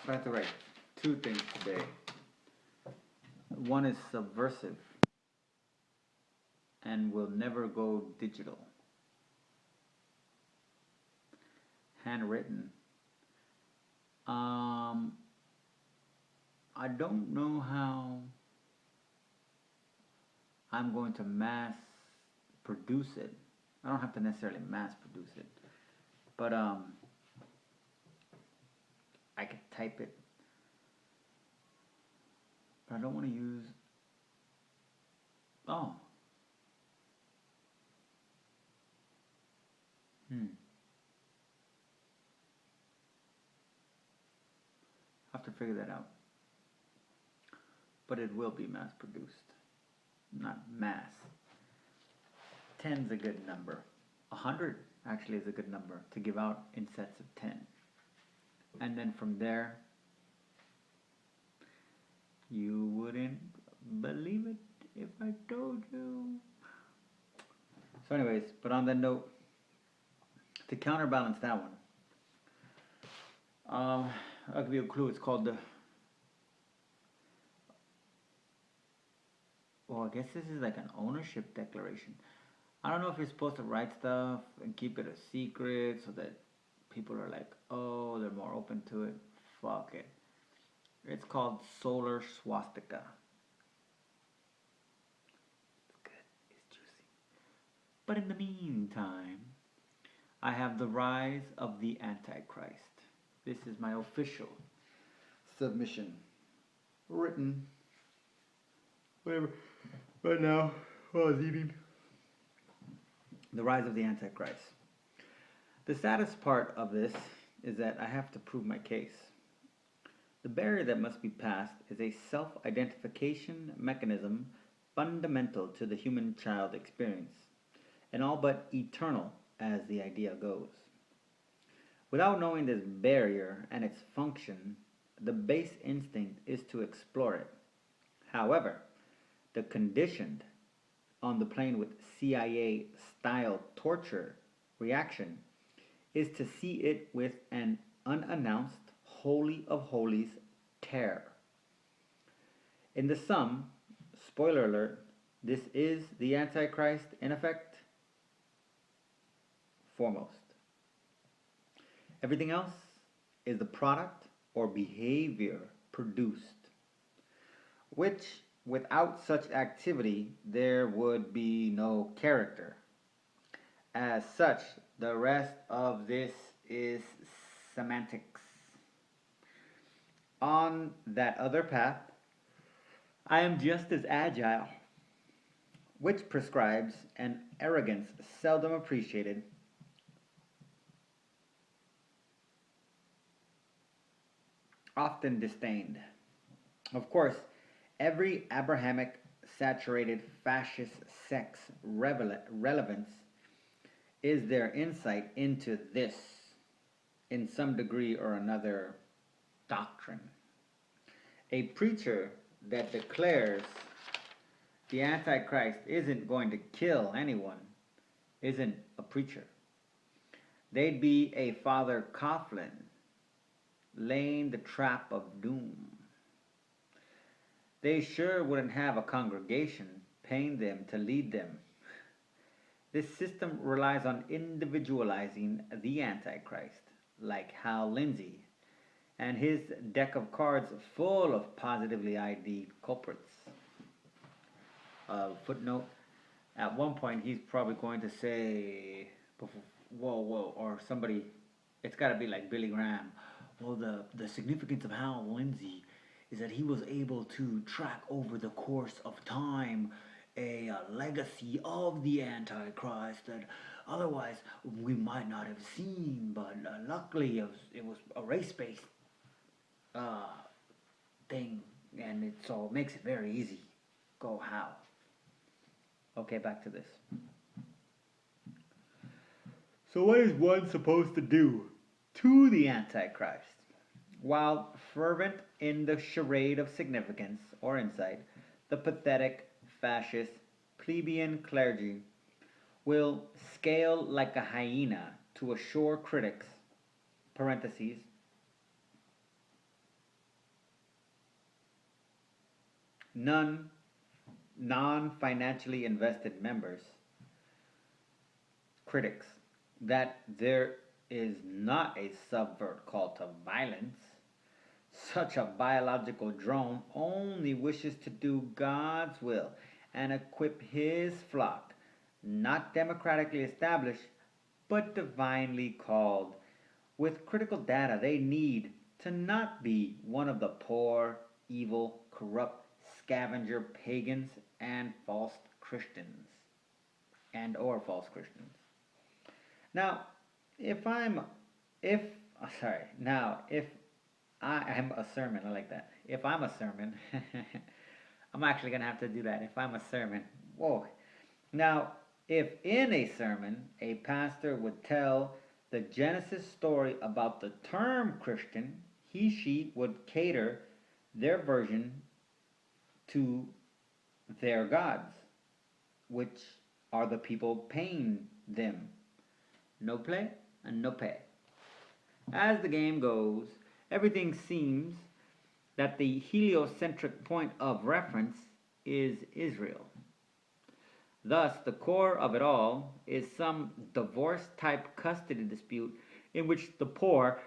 I have to write two things today. One is subversive and will never go digital. Handwritten. I don't know how I'm going to mass produce it. I don't have to necessarily mass produce it, but I could type it. But I don't want to use. Oh. Have to figure that out. But it will be mass produced, not mass. 10's a good number. 100 actually is a good number to give out in sets of 10. And then from there, you wouldn't believe it if I told you. So anyways, but on that note, to counterbalance that one, I'll give you a clue. It's called the... Well, I guess this is like an ownership declaration. I don't know if you're supposed to write stuff and keep it a secret so that people are like, oh, they're more open to it. Fuck it. It's called solar swastika. It's good. It's juicy. But in the meantime, I have the rise of the Antichrist. This is my official submission. Written. Whatever. Right now, while I was eating. The rise of the Antichrist. The saddest part of this is that I have to prove my case. The barrier that must be passed is a self-identification mechanism fundamental to the human child experience, and all but eternal as the idea goes. Without knowing this barrier and its function, the base instinct is to explore it. However, the conditioned, on the plane with CIA-style torture reaction, is to see it with an unannounced, holy of holies terror. In the sum, spoiler alert, this is the Antichrist in effect, foremost. Everything else is the product or behavior produced, which without such activity there would be no character. As such, the rest of this is semantics. On that other path, I am just as agile, which prescribes an arrogance seldom appreciated, often disdained. Of course, every Abrahamic saturated fascist sect's relevance is their insight into this, in some degree or another, doctrine. A preacher that declares the Antichrist isn't going to kill anyone isn't a preacher. They'd be a Father Coughlin laying the trap of doom. They sure wouldn't have a congregation paying them to lead them. This system relies on individualizing the Antichrist, like Hal Lindsey and his deck of cards full of positively ID'd culprits. Footnote, at one point he's probably going to say, whoa, or somebody, it's got to be like Billy Graham. Well, the significance of Hal Lindsey is that he was able to track over the course of time a legacy of the Antichrist that otherwise we might not have seen, but luckily it was a race-based thing, and it makes it very easy. Go how? Okay, back to this. So what is one supposed to do to the Antichrist? While fervent in the charade of significance or insight, the pathetic, fascist, plebeian clergy will scale like a hyena to assure critics, parentheses, non-financially invested members, critics, that there is not a subvert call to violence. Such a biological drone only wishes to do God's will and equip his flock, not democratically established, but divinely called, with critical data they need to not be one of the poor, evil, corrupt, scavenger pagans and false Christians, and or false Christians. Now, if I'm, if, sorry, now, if I am a sermon, I like that. If I'm a sermon, I'm actually going to have to do that. If I'm a sermon, whoa. Now, if in a sermon, a pastor would tell the Genesis story about the term Christian, she would cater their version to their gods, which are the people paying them. No play and no pay. As the game goes, everything seems that the heliocentric point of reference is Israel. Thus, the core of it all is some divorce-type custody dispute in which the poor,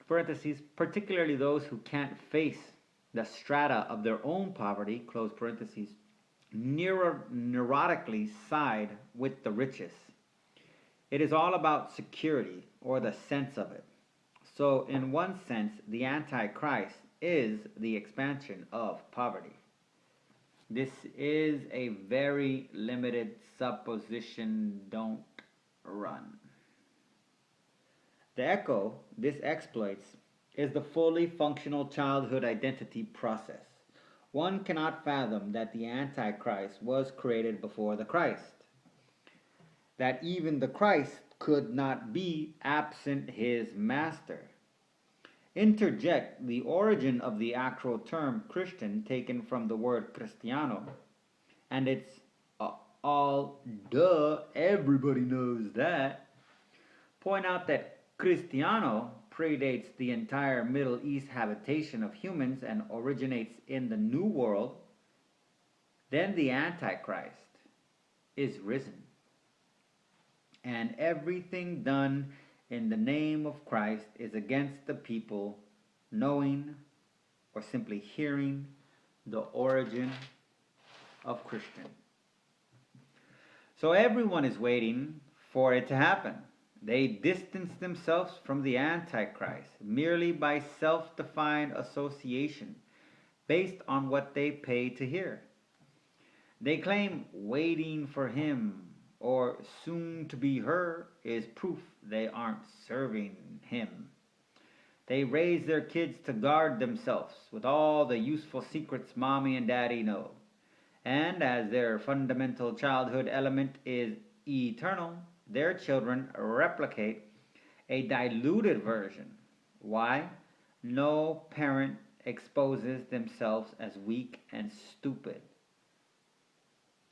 parentheses, particularly those who can't face the strata of their own poverty, close parentheses, neurotically side with the richest. It is all about security, or the sense of it. So, in one sense, the Antichrist is the expansion of poverty. This is a very limited supposition. Don't run. The echo this exploits is the fully functional childhood identity process. One cannot fathom that the Antichrist was created before the Christ, that even the Christ could not be absent his master. Interject the origin of the actual term Christian, taken from the word cristiano, and it's all duh, everybody knows that. Point out that cristiano predates the entire Middle East habitation of humans and originates in the New World. Then the Antichrist is risen, and everything done in the name of Christ is against the people knowing or simply hearing the origin of Christian. So everyone is waiting for it to happen. They distance themselves from the Antichrist merely by self-defined association based on what they pay to hear. They claim waiting for him or soon to be her is proof they aren't serving him. They raise their kids to guard themselves with all the useful secrets mommy and daddy know. And as their fundamental childhood element is eternal, their children replicate a diluted version. Why? No parent exposes themselves as weak and stupid.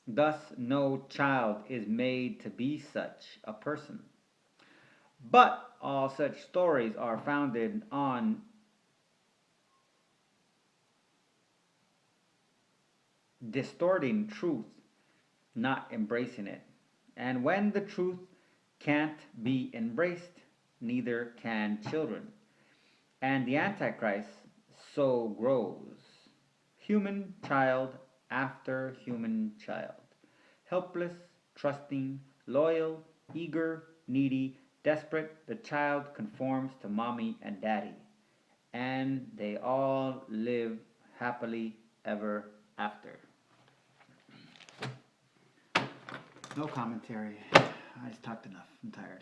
Thus, no child is made to be such a person. But all such stories are founded on distorting truth, not embracing it. And when the truth can't be embraced, neither can children. And the Antichrist so grows. Human child after human child. Helpless, trusting, loyal, eager, needy, desperate, the child conforms to mommy and daddy. And they all live happily ever after. No commentary. I just talked enough. I'm tired.